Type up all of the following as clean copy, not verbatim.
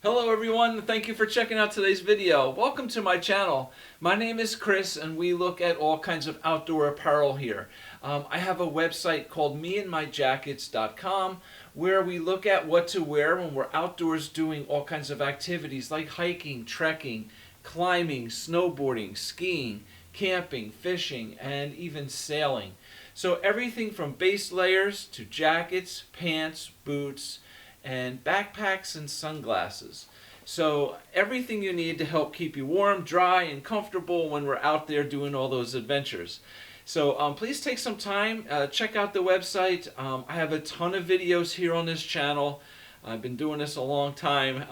Hello everyone, thank you for checking out today's video. Welcome to my channel. My name is Chris and we look at all kinds of outdoor apparel here. I have a website called meandmyjackets.com where we look at what to wear when we're outdoors doing all kinds of activities like hiking, trekking, climbing, snowboarding, skiing, camping, fishing, and even sailing. So everything from base layers to jackets, pants, boots, and backpacks and sunglasses. So everything you need to help keep you warm, dry, and comfortable when we're out there doing all those adventures. So please take some time, check out the website. I have a ton of videos here on this channel. I've been doing this a long time.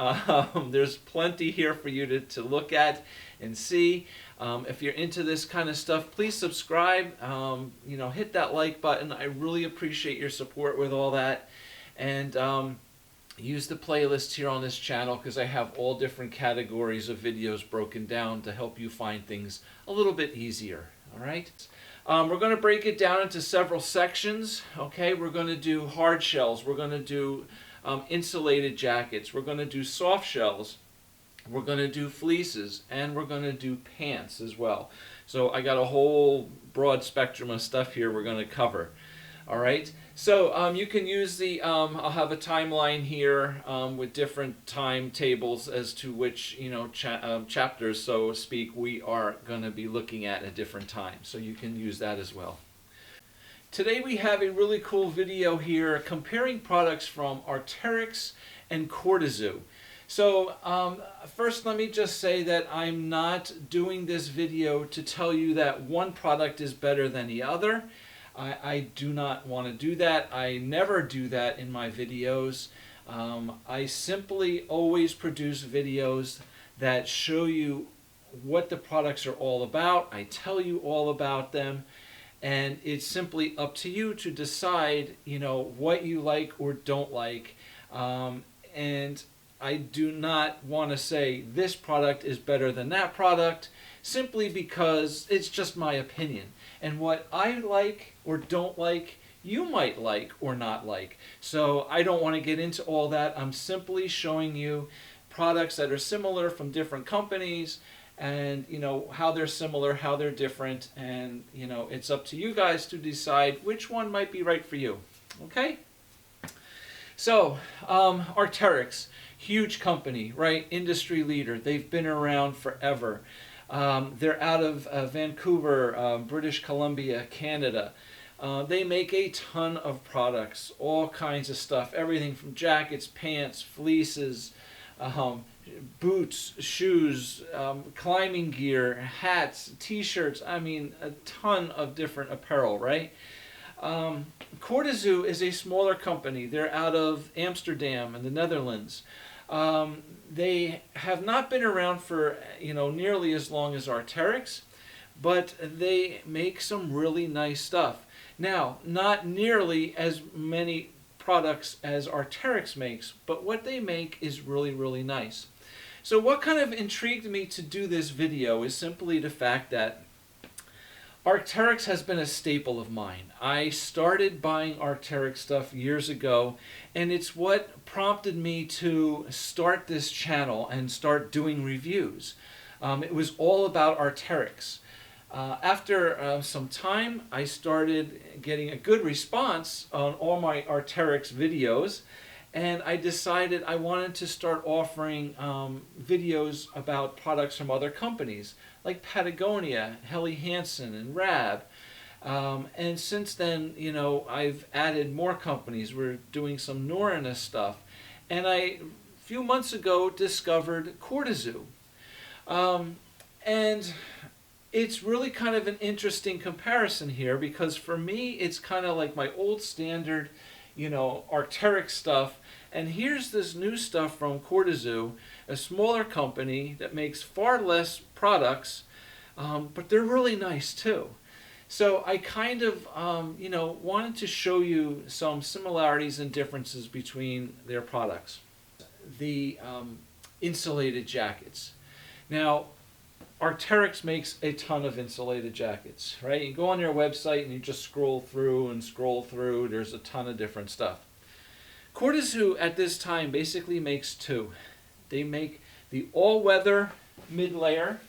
There's plenty here for you to look at and see. If you're into this kind of stuff, please subscribe. Hit that like button. I really appreciate your support with all that. And use the playlist here on this channel because I have all different categories of videos broken down to help you find things a little bit easier. All right. We're going to break it down into several sections. Okay, we're going to do hard shells. We're going to do insulated jackets. We're going to do soft shells. We're going to do fleeces, and we're going to do pants as well. So I got a whole broad spectrum of stuff here we're going to cover. All right, so you can use the, I'll have a timeline here with different timetables as to which, chapters, so to speak, we are going to be looking at different times. So you can use that as well. Today we have a really cool video here comparing products from Arc'teryx and Cortazu. So first let me just say that I'm not doing this video to tell you that one product is better than the other. I do not want to do that. I never do that in my videos. I simply always produce videos that show you what the products are all about. I tell you all about them, and it's simply up to you to decide, what you like or don't like. And I do not want to say this product is better than that product simply because it's just my opinion. And what I like or don't like, you might like or not like. So I don't want to get into all that. I'm simply showing you products that are similar from different companies and, how they're similar, how they're different. And, it's up to you guys to decide which one might be right for you. Okay? So, Arc'teryx, huge company, right? Industry leader. They've been around forever. They're out of Vancouver, British Columbia, Canada. They make a ton of products, all kinds of stuff, everything from jackets, pants, fleeces, boots, shoes, climbing gear, hats, t-shirts, a ton of different apparel, right? Cortazu is a smaller company. They're out of Amsterdam in the Netherlands. They have not been around for nearly as long as Arc'teryx, but they make some really nice stuff. Now, not nearly as many products as Arc'teryx makes, but what they make is really, really nice. So what kind of intrigued me to do this video is simply the fact that Arc'teryx has been a staple of mine. I started buying Arc'teryx stuff years ago, and it's what prompted me to start this channel and start doing reviews. It was all about Arc'teryx. After some time, I started getting a good response on all my Arc'teryx videos, and I decided I wanted to start offering videos about products from other companies like Patagonia, Helly Hansen, and Rab. And since then, I've added more companies. We're doing some Norröna stuff. And a few months ago, discovered Cortazu. And it's really kind of an interesting comparison here because for me, it's kind of like my old standard, Arc'teryx stuff. And here's this new stuff from Cortazu, a smaller company that makes far less products, but they're really nice too. So I kind of, wanted to show you some similarities and differences between their products. The insulated jackets. Now, Arc'teryx makes a ton of insulated jackets, right? You go on their website and you just scroll through and scroll through. There's a ton of different stuff. Cortazu at this time basically makes two. They make the all-weather mid-layer,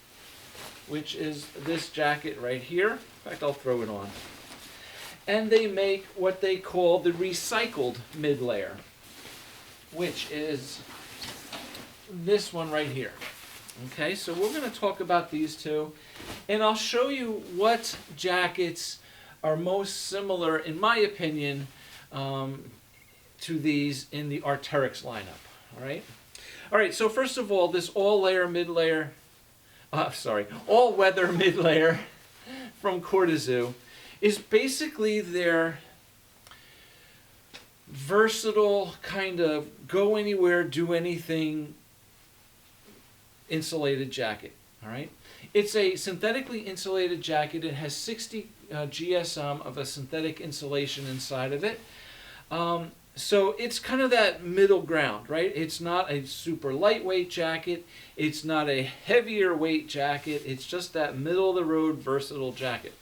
which is this jacket right here. In fact, I'll throw it on. And they make what they call the recycled mid-layer, which is this one right here. Okay, so we're going to talk about these two, and I'll show you what jackets are most similar, in my opinion, to these in the Arc'teryx lineup. All right. So first of all, this all-weather mid-layer from Cortazu is basically their versatile kind of go anywhere, do anything insulated jacket. All right. It's a synthetically insulated jacket. It has 60 GSM of a synthetic insulation inside of it. So it's kind of that middle ground, right? It's not a super lightweight jacket. It's not a heavier weight jacket. It's just that middle of the road versatile jacket.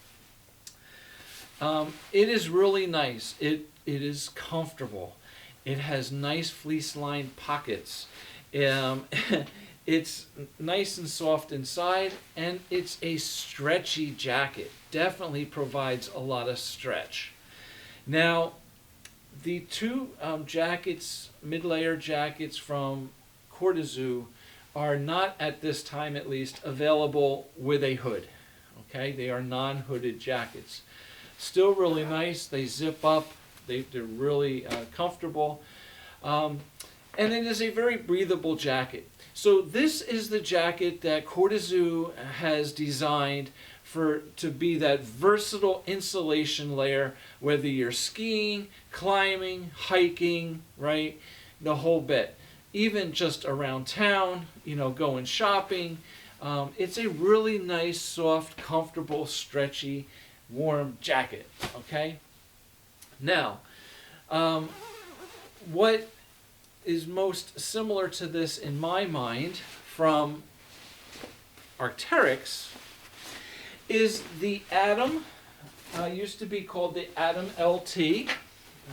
It is really nice. It is comfortable. It has nice fleece-lined pockets. It's nice and soft inside, and it's a stretchy jacket. Definitely provides a lot of stretch. Now, the two jackets, mid-layer jackets from Cortazu, are not, at this time at least, available with a hood. Okay, they are non-hooded jackets. Still really nice. They zip up. They're really comfortable. And it is a very breathable jacket. So this is the jacket that Cortazu has designed to be that versatile insulation layer, whether you're skiing, climbing, hiking, right, the whole bit. Even just around town, going shopping. It's a really nice, soft, comfortable, stretchy, warm jacket, okay? Now, what is most similar to this in my mind from Arc'teryx is the Atom, used to be called the Atom LT,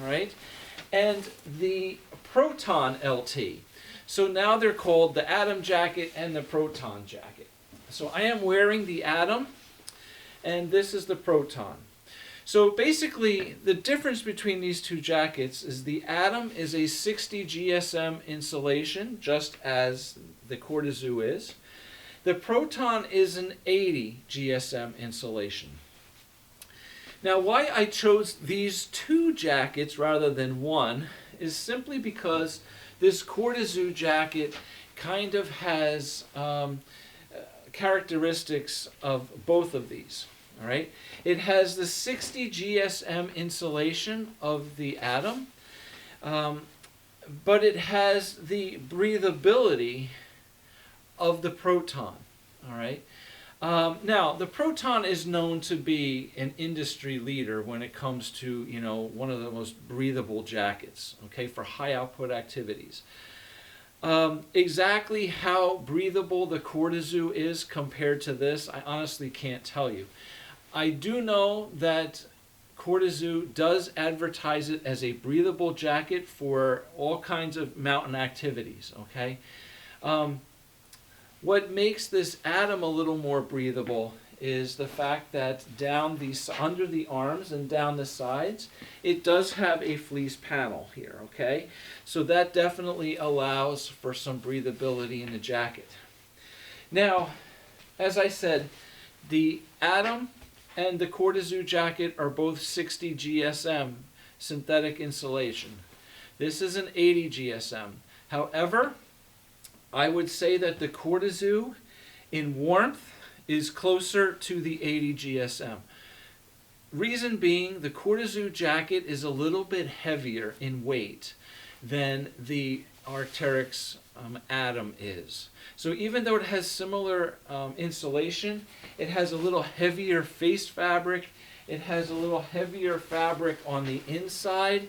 all right, and the Proton LT. So now they're called the Atom jacket and the Proton jacket. So I am wearing the Atom, and this is the Proton. So basically, the difference between these two jackets is the Atom is a 60 GSM insulation, just as the Cortazu is. The Proton is an 80 GSM insulation. Now, why I chose these two jackets rather than one is simply because this Cortazu jacket kind of has characteristics of both of these. All right, it has the 60 GSM insulation of the Atom, but it has the breathability of the Proton. All right. Now, the Proton is known to be an industry leader when it comes to, one of the most breathable jackets, okay, for high output activities. Exactly how breathable the Cortazu is compared to this, I honestly can't tell you. I do know that Cortazu does advertise it as a breathable jacket for all kinds of mountain activities, okay? What makes this Atom a little more breathable is the fact that under the arms and down the sides, it does have a fleece panel here, okay? So that definitely allows for some breathability in the jacket. Now, as I said, the Atom and the Cortazu jacket are both 60 GSM synthetic insulation. This is an 80 GSM. However, I would say that the Cortazu in warmth is closer to the 80 GSM. Reason being, the Cortazu jacket is a little bit heavier in weight than the Arc'teryx Atom is. So even though it has similar insulation, it has a little heavier face fabric. It has a little heavier fabric on the inside,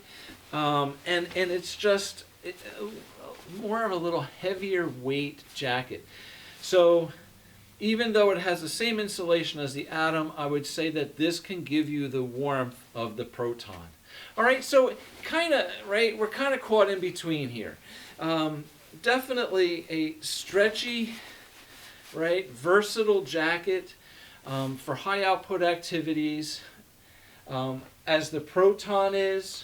and it's just more of a little heavier weight jacket. So even though it has the same insulation as the Atom, I would say that this can give you the warmth of the Proton. All right, so kind of, right, we're kind of caught in between here. definitely a stretchy, right, versatile jacket for high output activities, as the Proton is.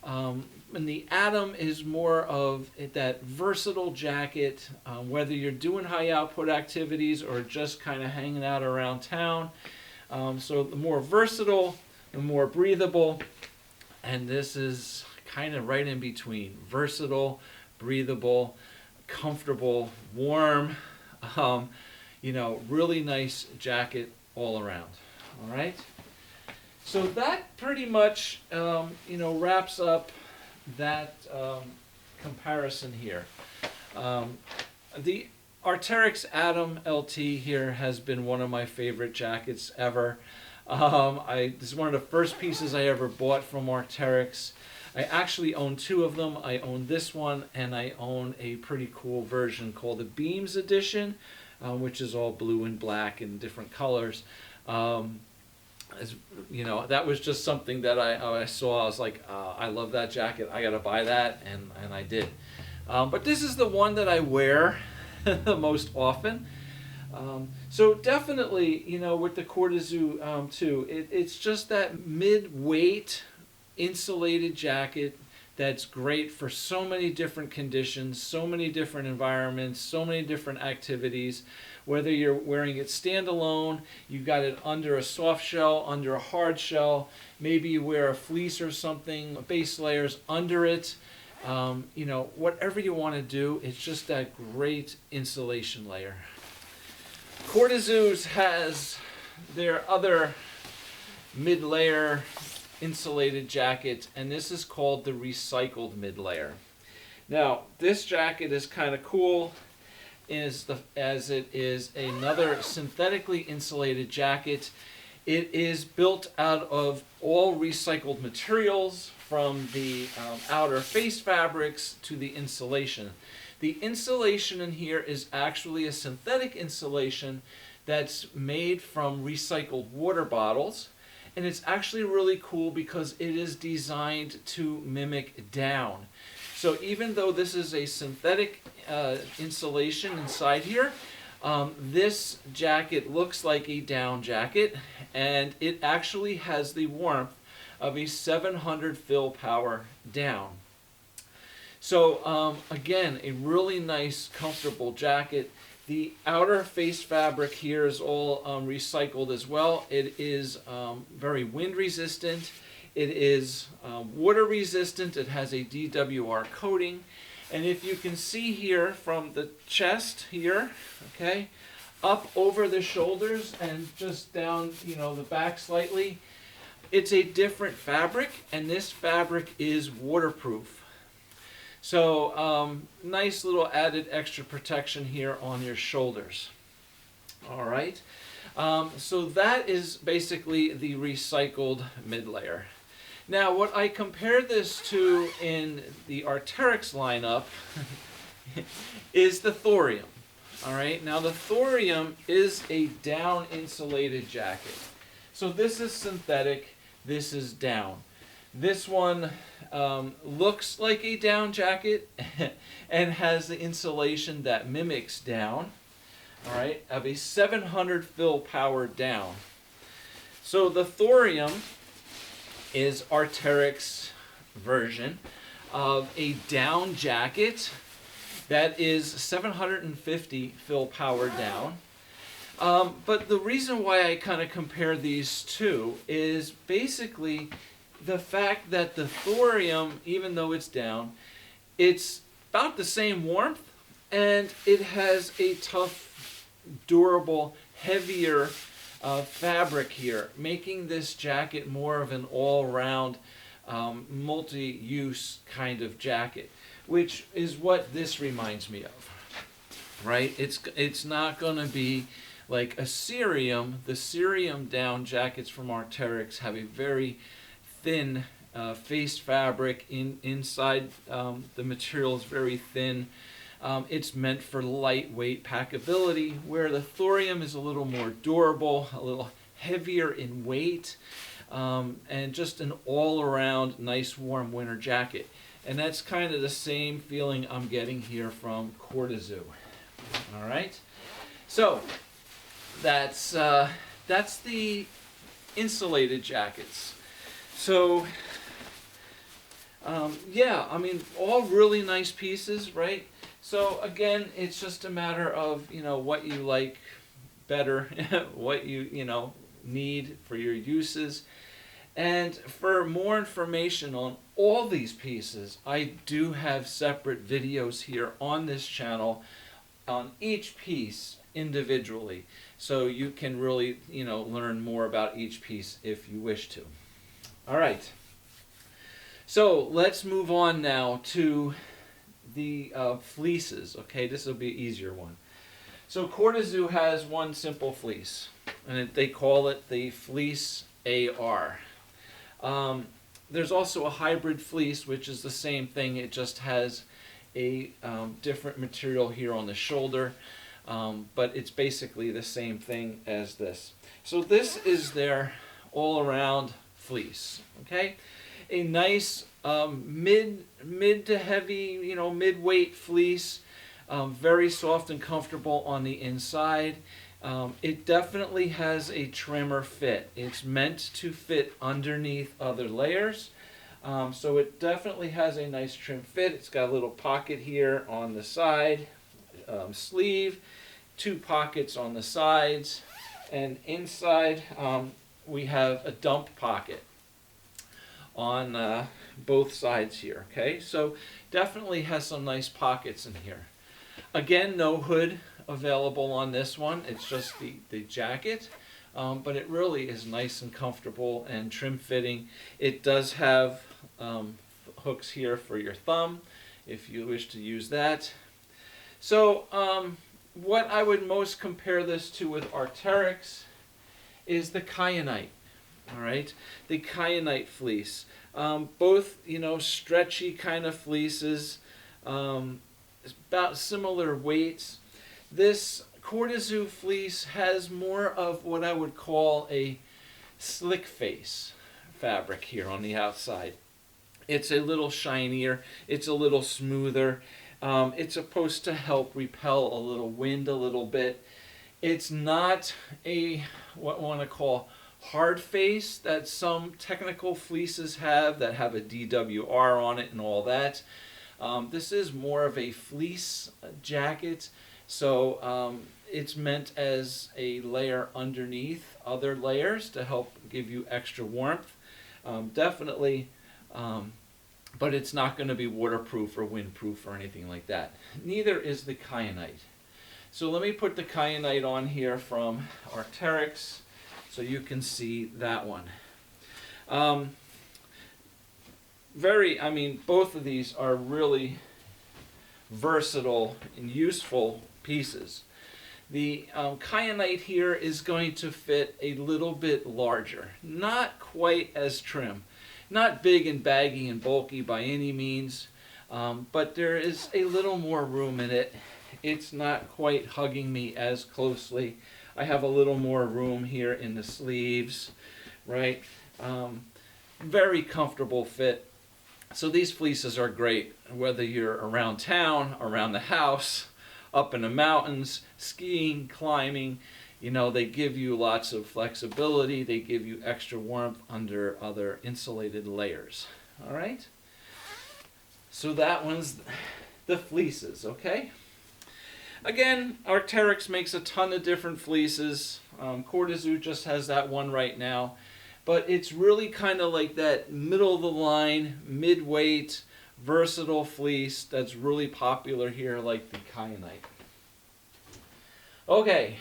And the Atom is more of that versatile jacket, whether you're doing high output activities or just kind of hanging out around town. So the more versatile, the more breathable, and this is kind of right in between. Versatile, breathable, comfortable, warm, really nice jacket all around. All right. So that pretty much, wraps up that comparison here. The Arc'teryx Atom LT here has been one of my favorite jackets ever. This is one of the first pieces I ever bought from Arc'teryx. I actually own two of them. I own this one, and I own a pretty cool version called the Beams Edition, which is all blue and black and different colors. That was just something that I saw. I was like, I love that jacket. I gotta buy that, and I did. But this is the one that I wear the most often. So definitely, with the Cortazu too, it's just that mid-weight insulated jacket that's great for so many different conditions, so many different environments, so many different activities. Whether you're wearing it standalone, you've got it under a soft shell, under a hard shell, maybe you wear a fleece or something, base layers under it. Whatever you want to do, it's just that great insulation layer. Cortazu's has their other mid-layer insulated jacket, and this is called the recycled mid-layer. Now, this jacket is kind of cool as it is another synthetically insulated jacket. It is built out of all recycled materials, from the outer face fabrics to the insulation. The insulation in here is actually a synthetic insulation that's made from recycled water bottles. And it's actually really cool because it is designed to mimic down. So even though this is a synthetic insulation inside here, this jacket looks like a down jacket, and it actually has the warmth of a 700 fill power down. So again, a really nice, comfortable jacket. The outer face fabric here is all recycled as well. It is very wind resistant. It is water resistant. It has a DWR coating. And if you can see here from the chest here, okay, up over the shoulders and just down, the back slightly, it's a different fabric, and this fabric is waterproof. So nice little added extra protection here on your shoulders. All right. So that is basically the recycled mid-layer. Now, what I compare this to in the Arc'teryx lineup is the Thorium. All right. Now, the Thorium is a down insulated jacket. So this is synthetic. This is down. This one looks like a down jacket and has the insulation that mimics down, all right, of a 700 fill power down. So the Thorium is Arc'teryx version of a down jacket that is 750 fill power down. But the reason why I kind of compare these two is basically the fact that the Thorium, even though it's down, it's about the same warmth, and it has a tough, durable, heavier fabric here, making this jacket more of an all-round, multi-use kind of jacket, which is what this reminds me of, right? It's not going to be like a cerium. The cerium down jackets from Arc'teryx have a very thin face fabric. Inside the material is very thin. It's meant for lightweight packability, where the Thorium is a little more durable, a little heavier in weight, and just an all-around nice warm winter jacket. And that's kind of the same feeling I'm getting here from Cortazu. All right, so that's the insulated jackets. So yeah, I mean, all really nice pieces, right? So again, it's just a matter of, what you like better, what you need for your uses. And for more information on all these pieces, I do have separate videos here on this channel on each piece individually. So you can really, learn more about each piece if you wish to. All right. So let's move on now to the fleeces. Okay, this will be an easier one. So Cortazu has one simple fleece, and they call it the Fleece AR. There's also a hybrid fleece, which is the same thing. It just has a different material here on the shoulder, but it's basically the same thing as this. So this is their all-around fleece. Okay, a nice mid to heavy, mid-weight fleece, very soft and comfortable on the inside. It definitely has a trimmer fit. It's meant to fit underneath other layers. So it definitely has a nice trim fit. It's got a little pocket here on the side, sleeve, 2 pockets on the sides, and inside we have a dump pocket on both sides here. Okay, so definitely has some nice pockets in here. Again, no hood available on this one. It's just the jacket, but it really is nice and comfortable and trim fitting. It does have hooks here for your thumb if you wish to use that. So what I would most compare this to with Arc'teryx is the kyanite. All right, the kyanite fleece. Both, stretchy kind of fleeces, about similar weights. This Cortazu fleece has more of what I would call a slick face fabric here on the outside. It's a little shinier, it's a little smoother. It's supposed to help repel a little wind a little bit. It's not a, what I want to call, hard face that some technical fleeces have that have a DWR on it and all that. This is more of a fleece jacket, so it's meant as a layer underneath other layers to help give you extra warmth. Definitely, but it's not going to be waterproof or windproof or anything like that. Neither is the kyanite. So let me put the kyanite on here from Arc'teryx so you can see that one. Both of these are really versatile and useful pieces. The kyanite here is going to fit a little bit larger, not quite as trim, not big and baggy and bulky by any means, but there is a little more room in it. It's not quite hugging me as closely. I have a little more room here in the sleeves, right? Very comfortable fit. So these fleeces are great, whether you're around town, around the house, up in the mountains, skiing, climbing. They give you lots of flexibility. They give you extra warmth under other insulated layers. All right? So that one's the fleeces, okay? Again, Arc'teryx makes a ton of different fleeces. Cortazu just has that one right now. But it's really kind of like that middle of the line, mid-weight, versatile fleece that's really popular here, like the kyanite. Okay,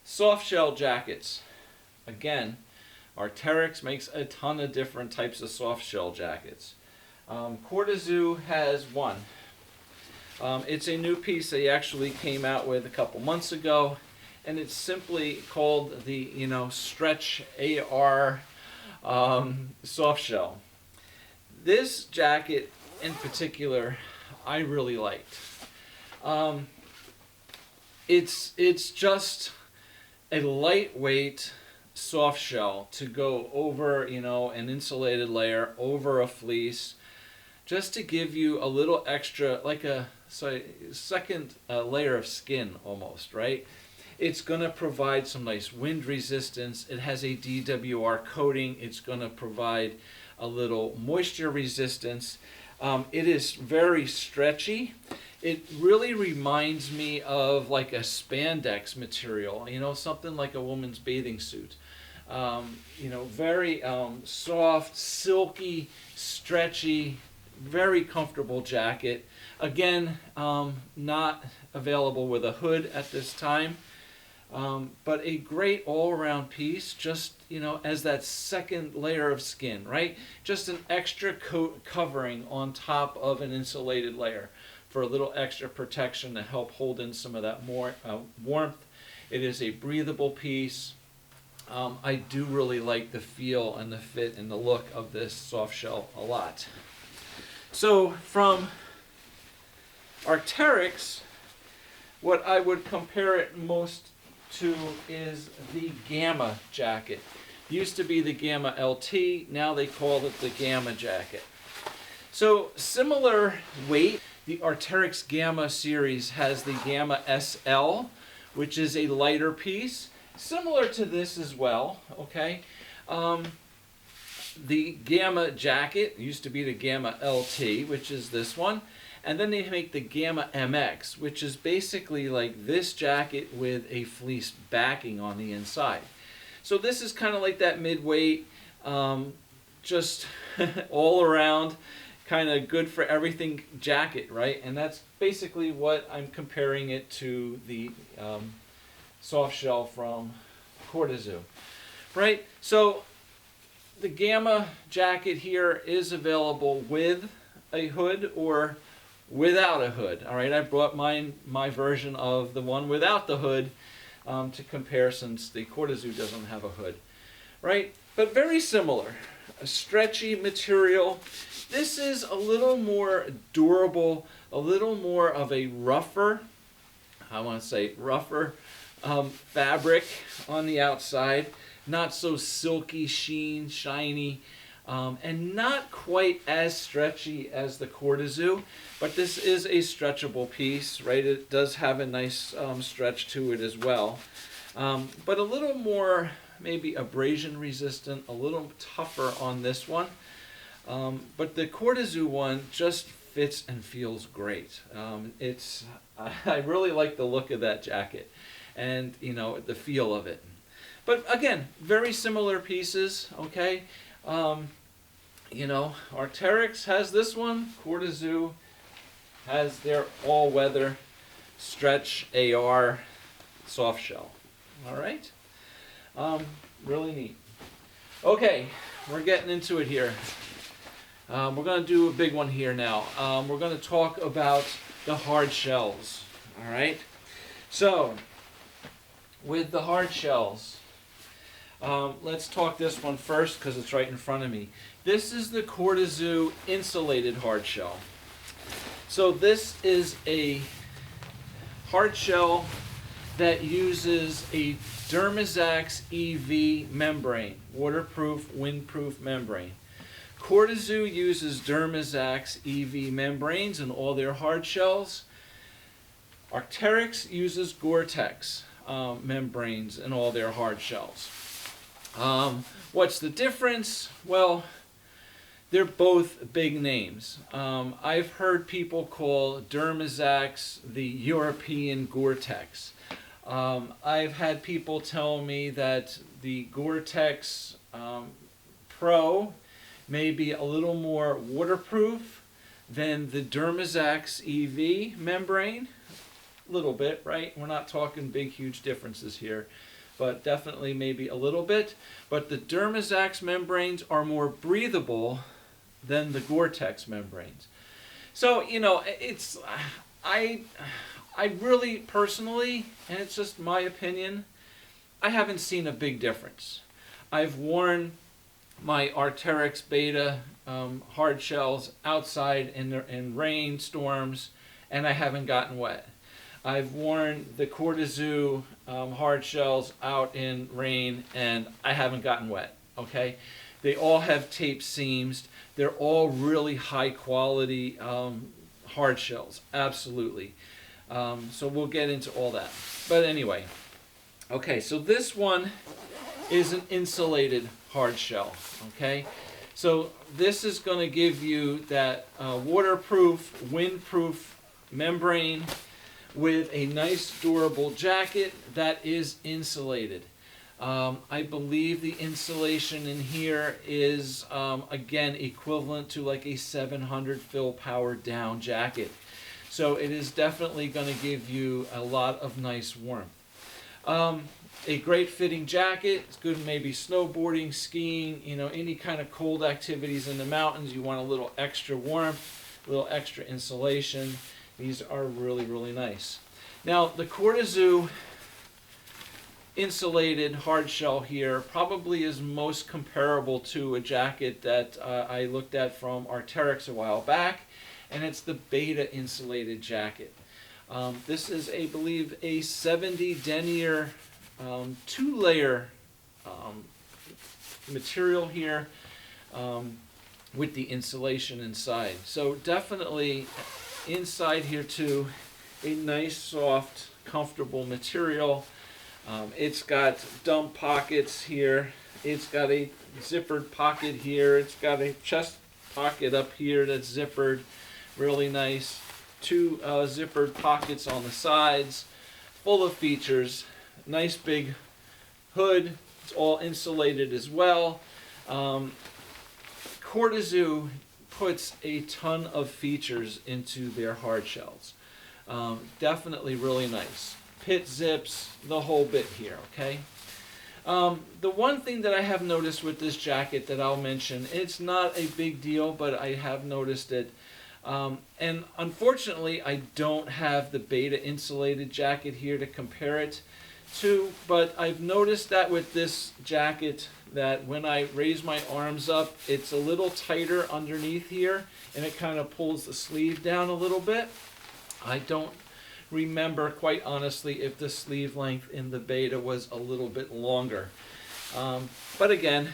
Softshell jackets. Again, Arc'teryx makes a ton of different types of softshell jackets. Cortazu has one. It's a new piece they actually came out with a couple months ago, and it's simply called the Stretch AR Softshell. This jacket in particular, I really liked. It's just a lightweight soft shell to go over, an insulated layer over a fleece. just to give you a little extra, like a second layer of skin almost, right? It's going to provide some nice wind resistance. It has a DWR coating. It's going to provide a little moisture resistance. It is very stretchy. It really reminds me of like a spandex material, you know, something like a woman's bathing suit. You know, very soft, silky, stretchy, very comfortable jacket. Again, not available with a hood at this time, but a great all-around piece, just, you know, as that second layer of skin, right? Just an extra coat covering on top of an insulated layer for a little extra protection to help hold in some of that more warmth. It is a breathable piece. I do really like the feel and the fit and the look of this soft shell a lot. So from Arc'teryx, what I would compare it most to is the Gamma jacket. Used to be the Gamma LT, now they call it the Gamma jacket. So similar weight, the Arc'teryx Gamma series has the Gamma SL, which is a lighter piece, similar to this as well, okay? The Gamma jacket used to be the Gamma LT, which is this one. And then they make the Gamma MX, which is basically like this jacket with a fleece backing on the inside. So this is kind of like that mid-weight, just all around, kind of good for everything jacket, right? And that's basically what I'm comparing it to the soft shell from Cortazu, right? So the Gamma jacket here is available with a hood or without a hood. All right, I brought my version of the one without the hood to compare, since the Cortazu doesn't have a hood, right? But very similar, a stretchy material. This is a little more durable, a little more of a rougher, I want to say rougher fabric on the outside. Not so silky, shiny, and not quite as stretchy as the Cortazu, but this is a stretchable piece, right? It does have a nice stretch to it as well, but a little more maybe abrasion resistant, a little tougher on this one, but the Cortazu one just fits and feels great. I really like the look of that jacket, and you know, the feel of it. But again, very similar pieces, okay? You know, Arc'teryx has this one, Cortazu has their all-weather stretch AR soft shell. All right? Really neat. Okay, we're getting into it here. We're going to do a big one here now. We're going to talk about the hard shells. All right? So, with the hard shells, let's talk this one first because it's right in front of me. This is the Cortazu insulated hard shell. So this is a hard shell that uses a Dermazax EV membrane, waterproof, windproof membrane. Cortazu uses Dermazax EV membranes in all their hard shells. Arc'teryx uses Gore-Tex membranes in all their hard shells. What's the difference? Well, they're both big names. I've heard people call Dermazax the European Gore-Tex. I've had people tell me that the Gore-Tex Pro may be a little more waterproof than the Dermazax EV membrane. A little bit, right? We're not talking big, huge differences here, but definitely maybe a little bit. But the Dermazax membranes are more breathable than the Gore-Tex membranes. So, you know, it's, I really personally, and it's just my opinion, I haven't seen a big difference. I've worn my Arc'teryx Beta hard shells outside in rain, storms, and I haven't gotten wet. I've worn the Cortazu hard shells out in rain, and I haven't gotten wet, okay? They all have tape seams. They're all really high quality hard shells, absolutely. So we'll get into all that. But anyway, okay, so this one is an insulated hard shell, okay? So this is going to give you that waterproof, windproof membrane with a nice durable jacket that is insulated. I believe the insulation in here is, again, equivalent to like a 700 fill power down jacket. So it is definitely going to give you a lot of nice warmth. A great fitting jacket. It's good maybe snowboarding, skiing, you know, any kind of cold activities in the mountains. You want a little extra warmth, a little extra insulation. These are really, really nice. Now, the Cortazu insulated hard shell here probably is most comparable to a jacket that I looked at from Arc'teryx a while back, and it's the Beta insulated jacket. This is, I believe, a 70 denier 2-layer material here with the insulation inside. So definitely inside here too, a nice, soft, comfortable material. It's got dump pockets here. It's got a zippered pocket here. It's got a chest pocket up here that's zippered. Really nice. 2 zippered pockets on the sides. Full of features. Nice big hood. It's all insulated as well. Cortazu puts a ton of features into their hard shells. Definitely really nice. Pit zips, the whole bit here, okay? The one thing that I have noticed with this jacket that I'll mention, it's not a big deal, but I have noticed it. And unfortunately, I don't have the Beta insulated jacket here to compare it to, but I've noticed that with this jacket that when I raise my arms up, it's a little tighter underneath here, and it kind of pulls the sleeve down a little bit. I don't remember, quite honestly, if the sleeve length in the Beta was a little bit longer. But again,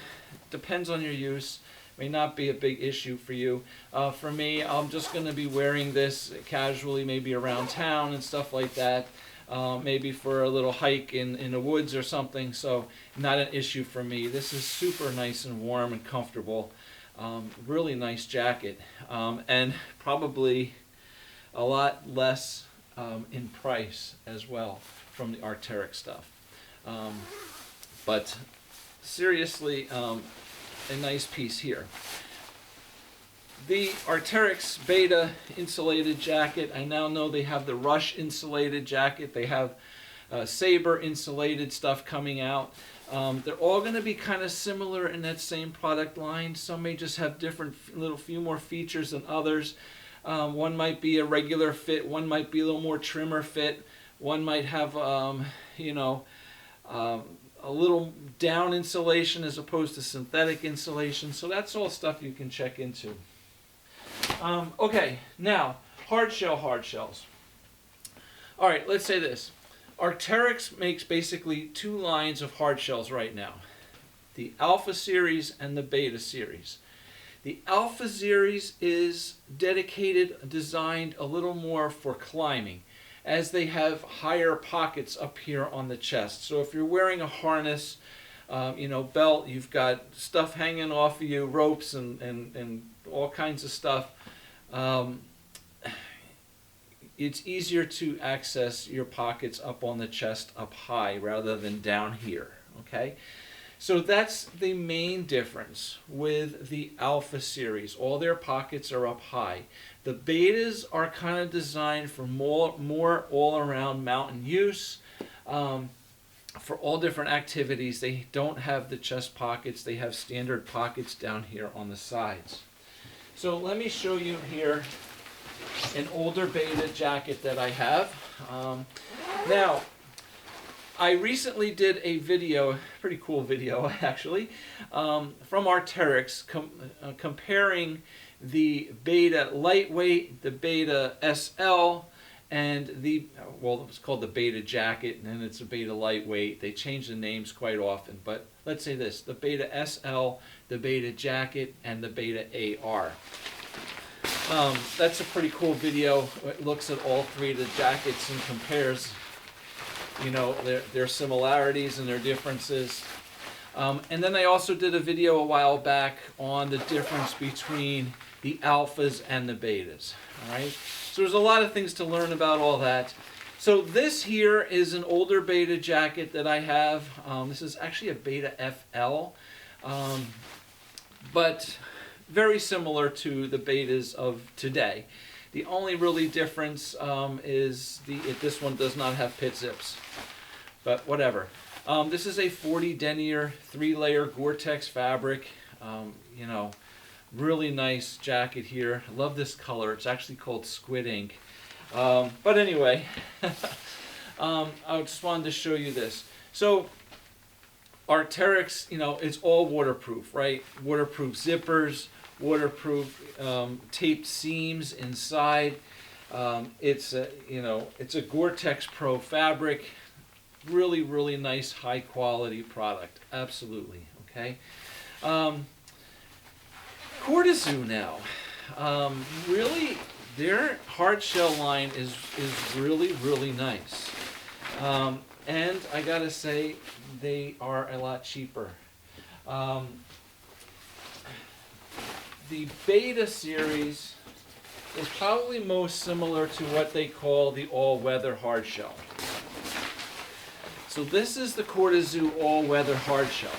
depends on your use. May not be a big issue for you. For me, I'm just going to be wearing this casually, maybe around town and stuff like that. Maybe for a little hike in the woods or something, so not an issue for me. This is super nice and warm and comfortable. Really nice jacket, and probably a lot less in price as well from the Arc'teryx stuff. But seriously, a nice piece here. The Arc'teryx Beta insulated jacket, I now know they have the Rush insulated jacket. They have Sabre insulated stuff coming out. They're all going to be kind of similar in that same product line. Some may just have different few more features than others. One might be a regular fit, one might be a little more trimmer fit, one might have you know, a little down insulation as opposed to synthetic insulation. So that's all stuff you can check into. Okay, now hard shells. All right, let's say this. Arc'teryx makes basically 2 lines of hard shells right now. The Alpha series and the Beta series. The Alpha series is designed a little more for climbing, as they have higher pockets up here on the chest. So if you're wearing a harness, you know, belt, you've got stuff hanging off of you, ropes and all kinds of stuff. It's easier to access your pockets up on the chest up high rather than down here, okay? So that's the main difference with the Alpha series. All their pockets are up high. The Betas are kind of designed for more all-around mountain use. For all different activities, they don't have the chest pockets. They have standard pockets down here on the sides. So let me show you here an older Beta jacket that I have. Now, I recently did a video, pretty cool video actually, from Arc'teryx comparing the Beta Lightweight, the Beta SL, and the, well, it was called the Beta Jacket, and then it's a Beta Lightweight. They change the names quite often, but let's say this, the Beta SL the Beta Jacket, and the Beta AR. That's a pretty cool video. It looks at all three of the jackets and compares, you know, their similarities and their differences. And then I also did a video a while back on the difference between the alphas and the betas. All right, so there's a lot of things to learn about all that. So this here is an older Beta jacket that I have. This is actually a Beta FL, but very similar to the betas of today. The only really difference is this one does not have pit zips, but whatever. This is a 40 denier 3-layer Gore-Tex fabric. You know, really nice jacket here. I love this color. It's actually called squid ink. But anyway, I just wanted to show you this. So Arc'teryx, you know, it's all waterproof, right? Waterproof zippers, waterproof taped seams inside. It's a Gore-Tex Pro fabric. Really, really nice, high quality product. Absolutely. Okay. Cortazu now. Really, their hardshell line is really, really nice. And I gotta say, they are a lot cheaper. The Beta series is probably most similar to what they call the all-weather hardshell. So this is the Cortazu all-weather hardshell.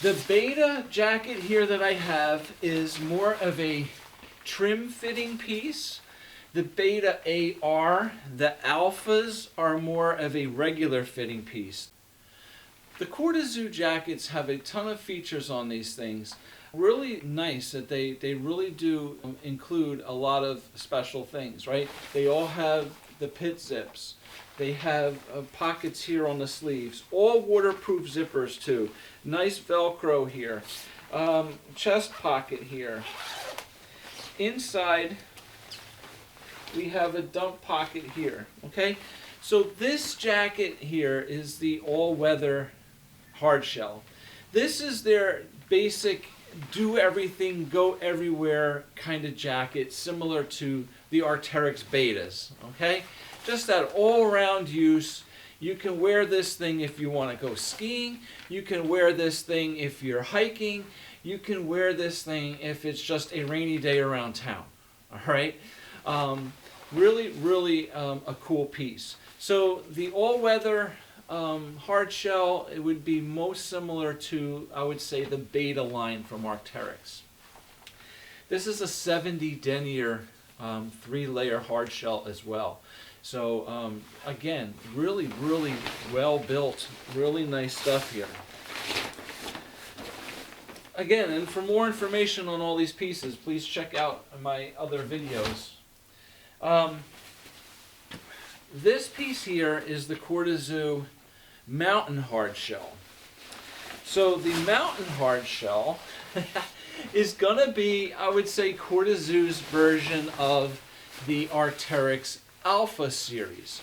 The Beta jacket here that I have is more of a trim fitting piece. The Beta AR, the alphas, are more of a regular fitting piece. The Cortazu jackets have a ton of features on these things. Really nice that they really do include a lot of special things, right? They all have the pit zips. They have pockets here on the sleeves. All waterproof zippers too. Nice Velcro here. Chest pocket here. Inside we have a dump pocket here. Okay, so this jacket here is the all-weather hardshell. This is their basic do everything, go everywhere kind of jacket, similar to the Arc'teryx betas. Okay, just that all-around use. You can wear this thing if you want to go skiing. You can wear this thing if you're hiking. You can wear this thing if it's just a rainy day around town. All right. Really, really a cool piece. So the all-weather hard shell, it would be most similar to, I would say, the Beta line from Arc'teryx. This is a 70 denier 3-layer hard shell as well. So again, really, really well built, really nice stuff here. Again, and for more information on all these pieces, please check out my other videos. This piece here is the Cortazu Mountain Hard Shell. So the Mountain Hard Shell is going to be, I would say, Cortazu's version of the Arc'teryx Alpha series.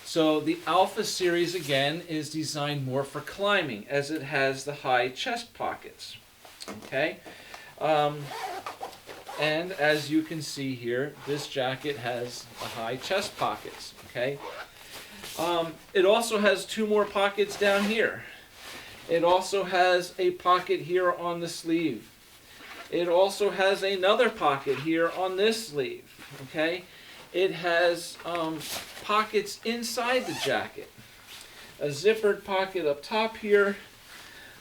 So the Alpha series, again, is designed more for climbing, as it has the high chest pockets. Okay? And as you can see here, this jacket has the high chest pockets. Okay? It also has 2 more pockets down here. It also has a pocket here on the sleeve. It also has another pocket here on this sleeve. Okay? It has pockets inside the jacket. A zippered pocket up top here.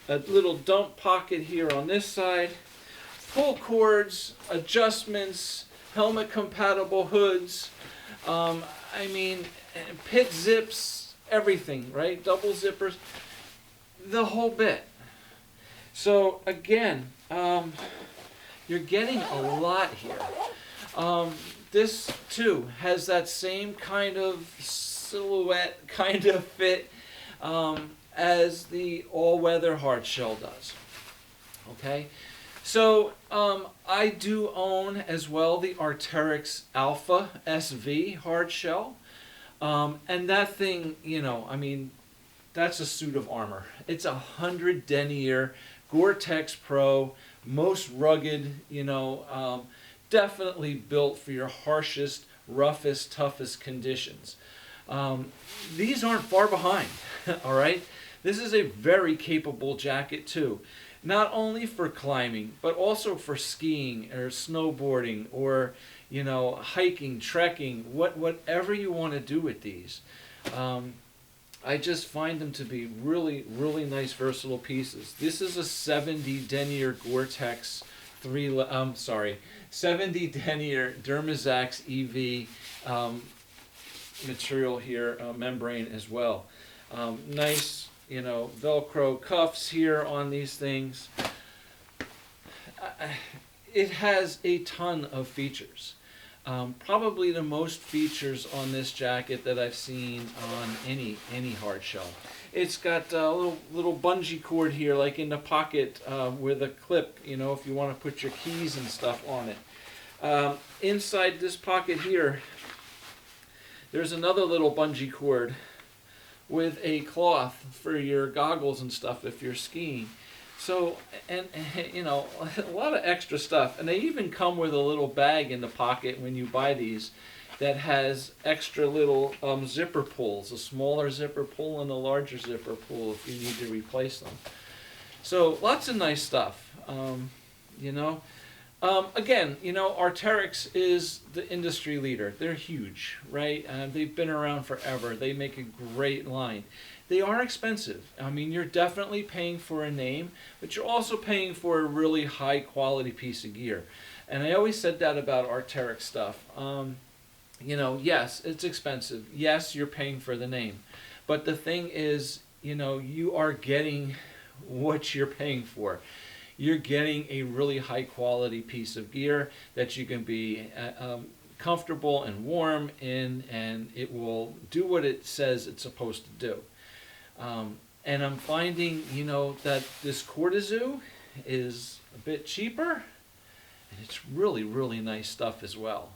A little dump pocket here on this side. Pull cords, adjustments, helmet compatible hoods. I mean, pit zips, everything, right? Double zippers, the whole bit. So again, you're getting a lot here. This too has that same kind of silhouette, kind of fit as the all-weather hardshell does. Okay, so I do own as well the Arc'teryx Alpha SV hardshell, and that thing, you know, I mean, that's a suit of armor. It's a 100 denier Gore-Tex Pro, most rugged, definitely built for your harshest, roughest, toughest conditions. These aren't far behind, all right? This is a very capable jacket too. Not only for climbing, but also for skiing or snowboarding or, hiking, trekking, whatever you want to do with these. I just find them to be really, really nice, versatile pieces. This is a 70 denier Gore-Tex 70 denier Dermazax EV material here, membrane as well. Nice, Velcro cuffs here on these things. It has a ton of features. Probably the most features on this jacket that I've seen on any hardshell. It's got a little bungee cord here, like in the pocket with a clip, if you want to put your keys and stuff on it. Inside this pocket here, there's another little bungee cord with a cloth for your goggles and stuff if you're skiing. So, and a lot of extra stuff. And they even come with a little bag in the pocket when you buy these that has extra little zipper pulls, a smaller zipper pull and a larger zipper pull if you need to replace them. So, lots of nice stuff, Again, Arc'teryx is the industry leader. They're huge, right? They've been around forever. They make a great line. They are expensive. I mean, you're definitely paying for a name, but you're also paying for a really high quality piece of gear. And I always said that about Arc'teryx stuff. Yes, it's expensive. Yes, you're paying for the name. But the thing is, you are getting what you're paying for. You're getting a really high quality piece of gear that you can be comfortable and warm in, and it will do what it says it's supposed to do. And I'm finding, that this Cortazu is a bit cheaper, and it's really, really nice stuff as well.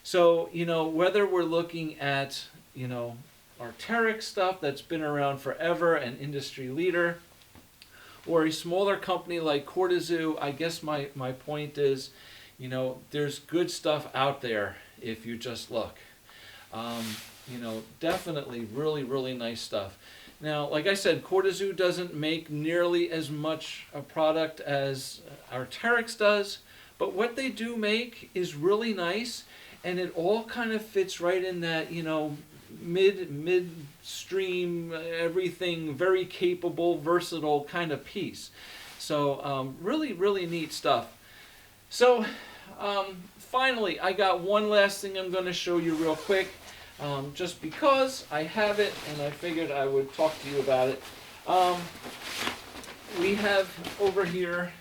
So, whether we're looking at, Arc'teryx stuff that's been around forever, an industry leader, or a smaller company like Cortazu, I guess my point is, there's good stuff out there if you just look. Definitely really, really nice stuff. Now, like I said, Cortazu doesn't make nearly as much a product as Arc'teryx does, but what they do make is really nice, and it all kind of fits right in that, midstream, everything very capable, versatile kind of piece. So really, really neat stuff. So finally, I got one last thing I'm going to show you real quick. Just because I have it and I figured I would talk to you about it. We have over here,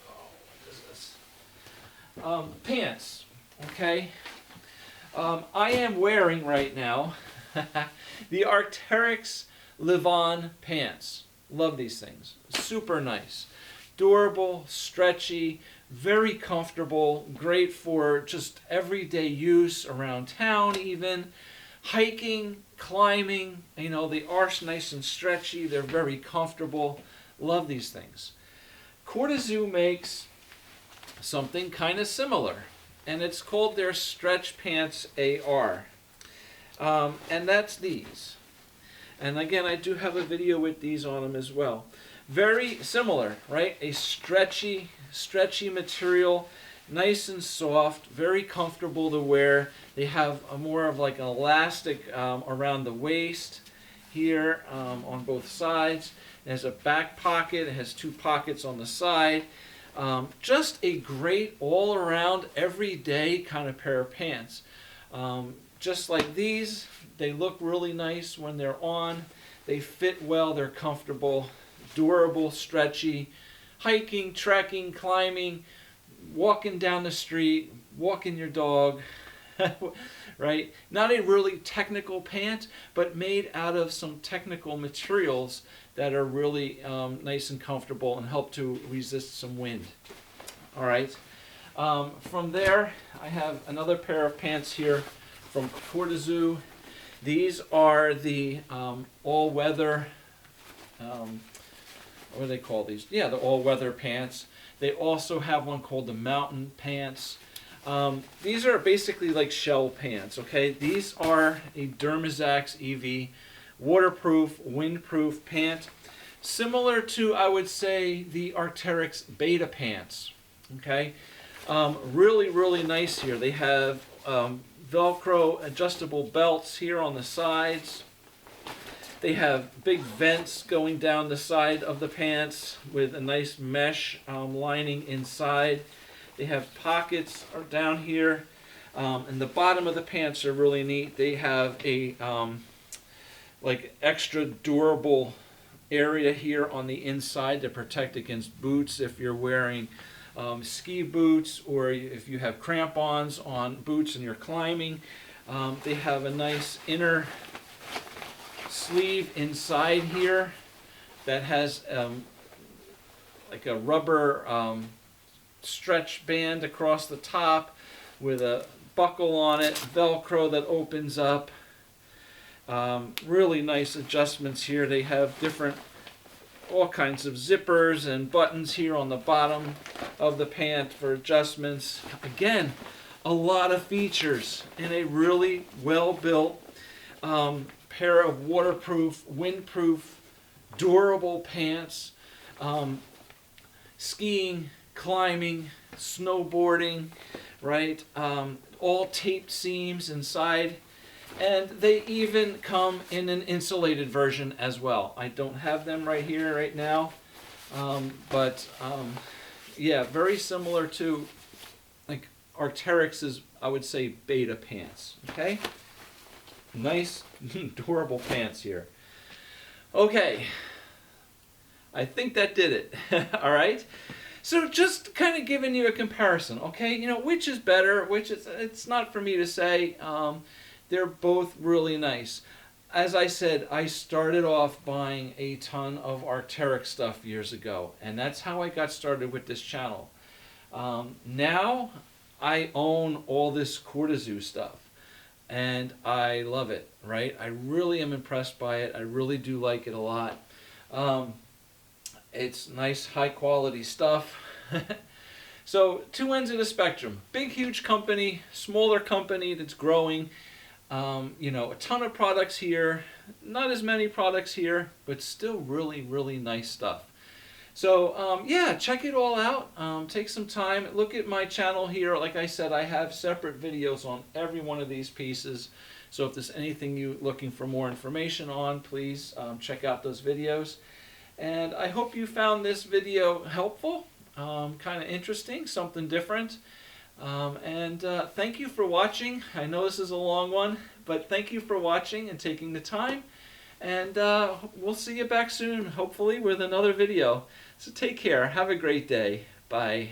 what is this? Pants, okay? I am wearing right now the Arc'teryx Live-On pants. Love these things. Super nice. Durable, stretchy, very comfortable, great for just everyday use around town even. Hiking, climbing, they are nice and stretchy. They're very comfortable. Love these things. Cortazu makes something kind of similar, and it's called their Stretch Pants AR. And that's these. And again, I do have a video with these on them as well. Very similar, right? A stretchy material, nice and soft, very comfortable to wear. They have a more of like an elastic around the waist here on both sides. It has a back pocket. It has two pockets on the side. Just a great all-around, everyday kind of pair of pants. Just like these, they look really nice when they're on. They fit well. They're comfortable. Durable, stretchy, hiking, trekking, climbing, walking down the street, walking your dog, right? Not a really technical pant, but made out of some technical materials that are really nice and comfortable and help to resist some wind. All right. From there, I have another pair of pants here from Cortazu. These are the all-weather what do they call these? Yeah, the all-weather pants. They also have one called the mountain pants. These are basically like shell pants, okay? These are a Dermazax EV waterproof, windproof pant, similar to, I would say, the Arc'teryx Beta pants, okay? Really, really nice here. They have Velcro adjustable belts here on the sides. They have big vents going down the side of the pants with a nice mesh lining inside. They have pockets down here, and the bottom of the pants are really neat. They have a like extra durable area here on the inside to protect against boots if you're wearing ski boots, or if you have crampons on boots and you're climbing. They have a nice inner sleeve inside here that has like a rubber stretch band across the top with a buckle on it, Velcro that opens up. Really nice adjustments here. They have all kinds of zippers and buttons here on the bottom of the pant for adjustments. Again, a lot of features in a really well-built pair of waterproof, windproof, durable pants. Skiing, climbing, snowboarding, right? All taped seams inside. And they even come in an insulated version as well. I don't have them right here right now, but yeah, very similar to like Arc'teryx's, I would say, Beta pants. Okay, nice, durable pants here. Okay, I think that did it. All right. So just kind of giving you a comparison. Okay, you know, which is better? It's not for me to say. They're both really nice. As I said, I started off buying a ton of Arc'teryx stuff years ago, and that's how I got started with this channel. Now I own all this Cortazu stuff, and I love it, right? I really am impressed by it. I really do like it a lot. It's nice, high-quality stuff. So, two ends of the spectrum. Big, huge company, smaller company that's growing. You know, a ton of products here, not as many products here, but still really, really nice stuff. So, yeah, check it all out. Take some time. Look at my channel here. Like I said, I have separate videos on every one of these pieces. So if there's anything you're looking for more information on, please check out those videos. And I hope you found this video helpful, kind of interesting, something different. Thank you for watching. I know this is a long one, but thank you for watching and taking the time. And we'll see you back soon, hopefully, with another video. So take care. Have a great day. Bye.